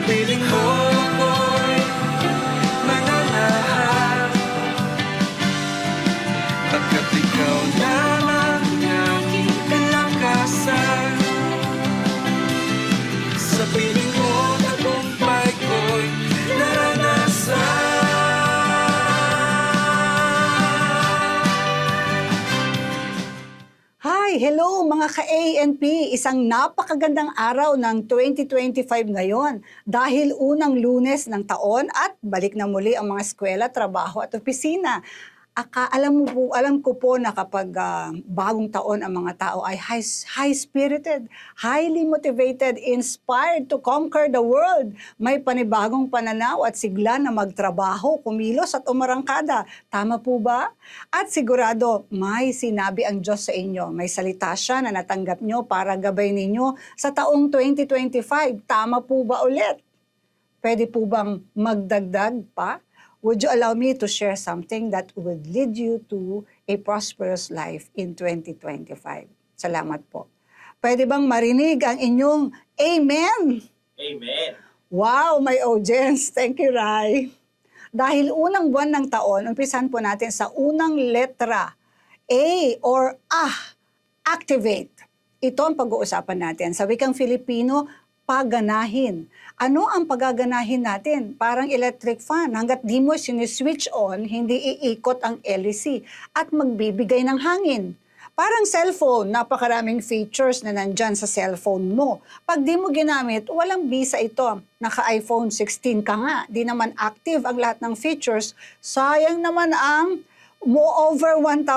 Piling mo ako'y mananahan, pagkat ikaw lamang aking kalakasan. Sa piling mo tagumpay ko'y naranasan. Hi! Hello mga ka-ANP! Isang napakagandang araw ng 2025 ngayon dahil unang Lunes ng taon at balik na muli ang mga eskwela, trabaho at opisina. Alam ko po na kapag bagong taon ang mga tao ay high-spirited, highly motivated, inspired to conquer the world. May panibagong pananaw at sigla na magtrabaho, kumilos at umarangkada. Tama po ba? At sigurado, may sinabi ang Diyos sa inyo. May salita siya na natanggap nyo para gabay ninyo sa taong 2025. Tama po ba ulit? Pwede po bang magdagdag pa? Would you allow me to share something that would lead you to a prosperous life in 2025? Salamat po. Pwede bang marinig ang inyong Amen? Amen. Wow, my audience. Thank you, Rai. Dahil unang buwan ng taon, umpisan po natin sa unang letra, A or activate. Ito ang pag-uusapan natin. Sa wikang Filipino, paganahin. Ano ang pagaganahin natin? Parang electric fan. Hanggat di mo siniswitch on, hindi iikot ang LEC at magbibigay ng hangin. Parang cellphone, napakaraming features na nandyan sa cellphone mo. Pag di mo ginamit, walang bisa ito. Naka-iPhone 16 ka nga, di naman active ang lahat ng features. Sayang naman ang over $1,000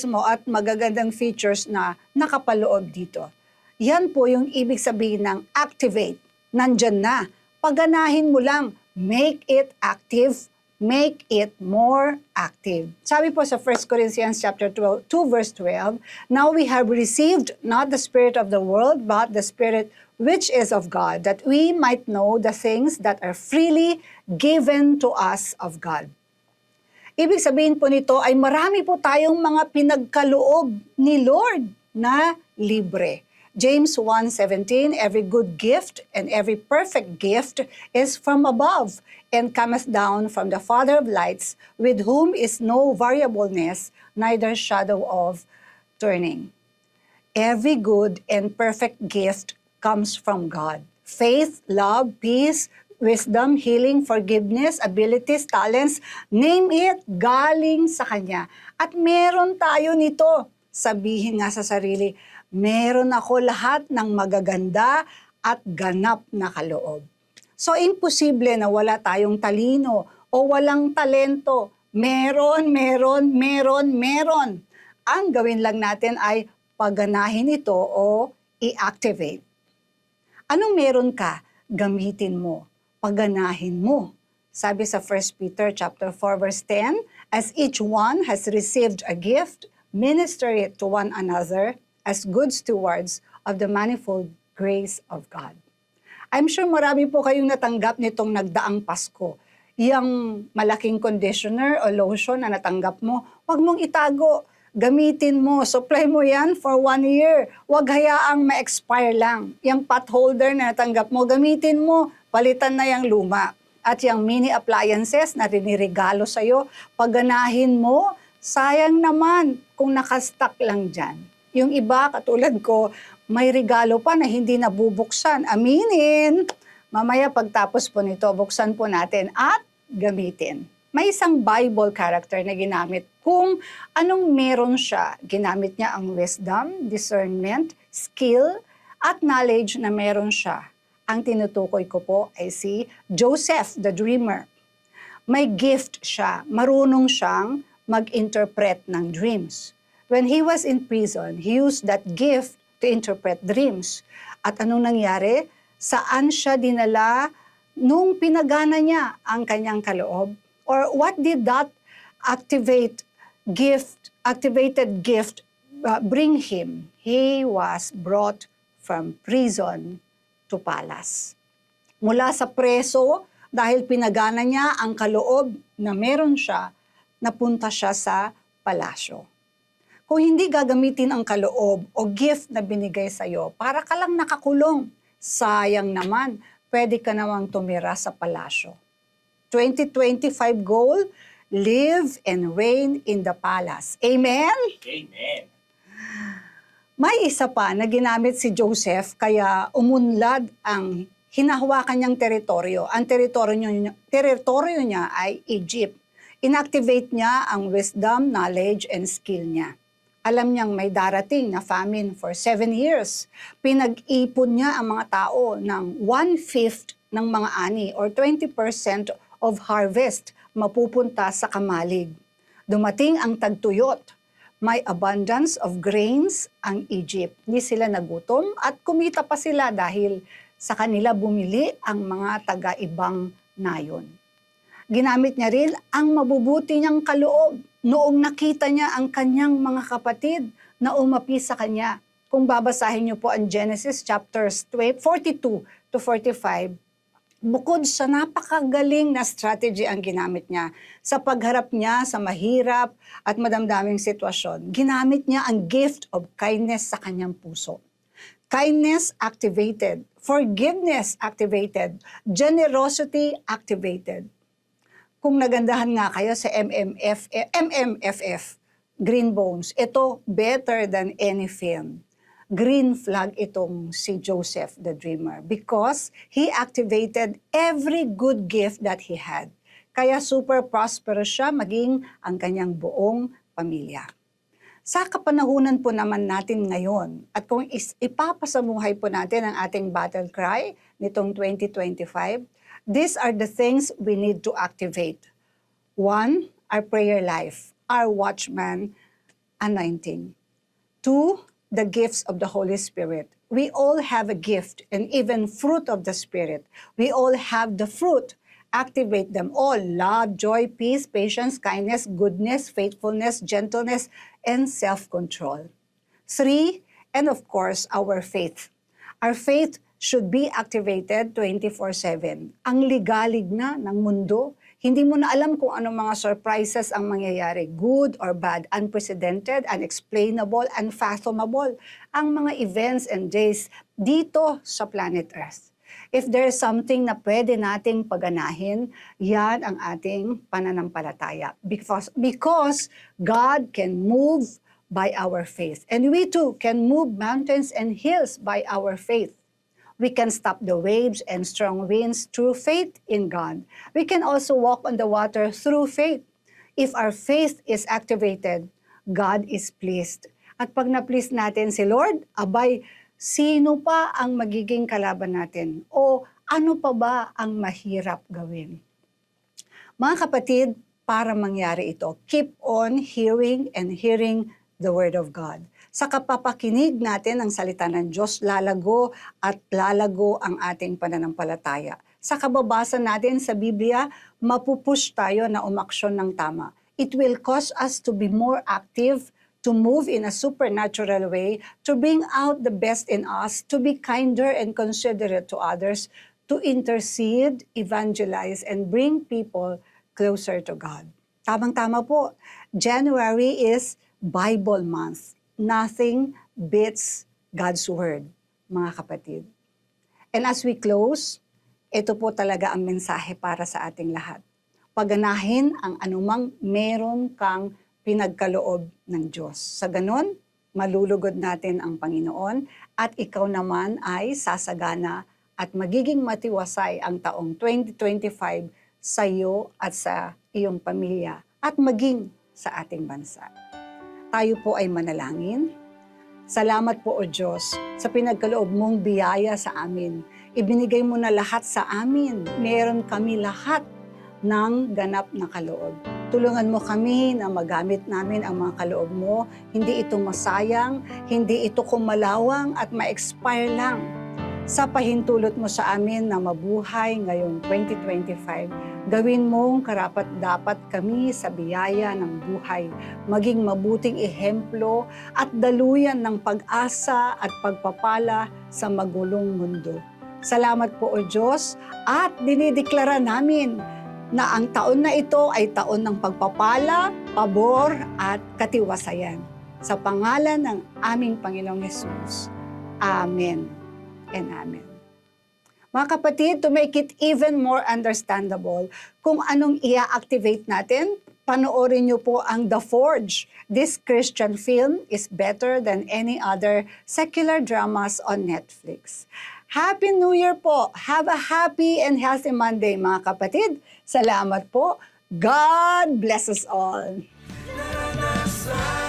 mo at magagandang features na nakapaloob dito. Yan po yung ibig sabihin ng activate. Nandyan na. Paganahin mo lang. Make it active. Make it more active. Sabi po sa 1 Corinthians chapter 2 verse 12, now we have received not the spirit of the world, but the Spirit which is of God, that we might know the things that are freely given to us of God. Ibig sabihin po nito ay marami po tayong mga pinagkaloob ni Lord na libre. James 1:17, every good gift and every perfect gift is from above and cometh down from the Father of lights, with whom is no variableness, neither shadow of turning. Every good and perfect gift comes from God. Faith, love, peace, wisdom, healing, forgiveness, abilities, talents, name it, galing sa Kanya. At meron tayo nito. Sabihin nga sa sarili, meron ako lahat ng magaganda at ganap na kaloob. So, imposible na wala tayong talino o walang talento. Meron. Ang gawin lang natin ay paganahin ito o i-activate. Anong meron ka? Gamitin mo. Paganahin mo. Sabi sa 1 Peter chapter 4 verse 10, as each one has received a gift, minister it to one another as good stewards of the manifold grace of God. I'm sure marami po kayong natanggap nitong nagdaang Pasko. Yang malaking conditioner o lotion na natanggap mo, huwag mong itago. Gamitin mo, supply mo yan for 1 year. Huwag hayaang ma-expire lang. Yung pot holder na natanggap mo, gamitin mo, palitan na yung luma. At yung mini appliances na rinirigalo sa'yo, pagganahin mo, sayang naman kung nakastock lang dyan. Yung iba, katulad ko, may regalo pa na hindi nabubuksan. Aminin! Mamaya pagtapos po nito, buksan po natin at gamitin. May isang Bible character na ginamit. Kung anong meron siya, ginamit niya ang wisdom, discernment, skill, at knowledge na meron siya. Ang tinutukoy ko po ay si Joseph, the dreamer. May gift siya. Marunong siyang mag-interpret ng dreams. When he was in prison, he used that gift to interpret dreams. At anong nangyari? Saan siya dinala nung pinagana niya ang kanyang kaloob? Or what did that activated gift bring him? He was brought from prison to palace. Mula sa preso, dahil pinagana niya ang kaloob na meron siya, napunta siya sa palasyo. Kung hindi gagamitin ang kaloob o gift na binigay sa'yo, para ka lang nakakulong. Sayang naman, pwede ka namang tumira sa palasyo. 2025 goal, live and reign in the palace. Amen? Amen. May isa pa na ginamit si Joseph kaya umunlad ang hinahawakan niyang teritoryo. Ang teritoryo niya ay Egypt. Inactivate niya ang wisdom, knowledge, and skill niya. Alam niyang may darating na famine for 7 years. Pinag-ipon niya ang mga tao ng 1/5 ng mga ani or 20% of harvest mapupunta sa kamalig. Dumating ang tagtuyot. May abundance of grains ang Egypt. Hindi sila nagutom at kumita pa sila dahil sa kanila bumili ang mga taga-ibang nayon. Ginamit niya rin ang mabubuti niyang kaloob noong nakita niya ang kanyang mga kapatid na umapi sa kanya. Kung babasahin niyo po ang Genesis chapters 42 to 45, bukod sa napakagaling na strategy ang ginamit niya sa pagharap niya sa mahirap at madamdaming sitwasyon, ginamit niya ang gift of kindness sa kanyang puso. Kindness activated, forgiveness activated, generosity activated. Kung nagandahan nga kayo sa MMFF, Green Bones, ito better than any film. Green flag itong si Joseph the Dreamer because he activated every good gift that he had. Kaya super prosperous siya maging ang kanyang buong pamilya. Sa kapanahunan po naman natin ngayon at kung ipapasamuhay po natin ang ating battle cry nitong 2025, these are the things we need to activate. 1, our prayer life, our watchman anointing. 2, the gifts of the Holy Spirit. We all have a gift and even fruit of the Spirit. We all have the fruit. Activate them all. Love, joy, peace, patience, kindness, goodness, faithfulness, gentleness, and self-control. 3, and of course, our faith. Our faith should be activated 24/7. Ang ligalig na ng mundo, hindi mo na alam kung anong mga surprises ang mangyayari, good or bad, unprecedented, unexplainable, unfathomable, ang mga events and days dito sa planet Earth. If there is something na pwede nating paganahin, yan ang ating pananampalataya. Because God can move by our faith. And we too can move mountains and hills by our faith. We can stop the waves and strong winds through faith in God. We can also walk on the water through faith. If our faith is activated, God is pleased. At pag na-please natin si Lord, abay, sino pa ang magiging kalaban natin? O ano pa ba ang mahirap gawin? Mga kapatid, para mangyari ito, keep on hearing and hearing the Word of God. Sa kapapakinig natin ng salita ng Diyos, lalago at lalago ang ating pananampalataya. Sa kababasa natin sa Biblia, mapupush tayo na umaksyon ng tama. It will cause us to be more active, to move in a supernatural way, to bring out the best in us, to be kinder and considerate to others, to intercede, evangelize, and bring people closer to God. Tamang-tama po, January is Bible month. Nothing beats God's Word, mga kapatid. And as we close, ito po talaga ang mensahe para sa ating lahat. Paganahin ang anumang meron kang pinagkaloob ng Diyos. Sa ganon, malulugod natin ang Panginoon at ikaw naman ay sasagana at magiging matiwasay ang taong 2025 sa iyo at sa iyong pamilya at maging sa ating bansa. Tayo po ay manalangin. Salamat po, O Diyos, sa pinagkaloob mong biyaya sa amin. Ibinigay mo na lahat sa amin. Meron kami lahat ng ganap na kaloob. Tulungan mo kami na magamit namin ang mga kaloob mo. Hindi ito masayang, hindi ito kumalawang at ma-expire lang. Sa pahintulot mo sa amin na mabuhay ngayong 2025, gawin mong karapat-dapat kami sa biyaya ng buhay, maging mabuting ehemplo at daluyan ng pag-asa at pagpapala sa magulong mundo. Salamat po, O Diyos, at dinideklara namin na ang taon na ito ay taon ng pagpapala, pabor at katiwasayan. Sa pangalan ng aming Panginoong Hesus. Amen and amen. Mga kapatid, to make it even more understandable, kung anong i-activate natin, panoorin niyo po ang The Forge. This Christian film is better than any other secular dramas on Netflix. Happy New Year po! Have a happy and healthy Monday, mga kapatid. Salamat po. God bless us all. Naranasan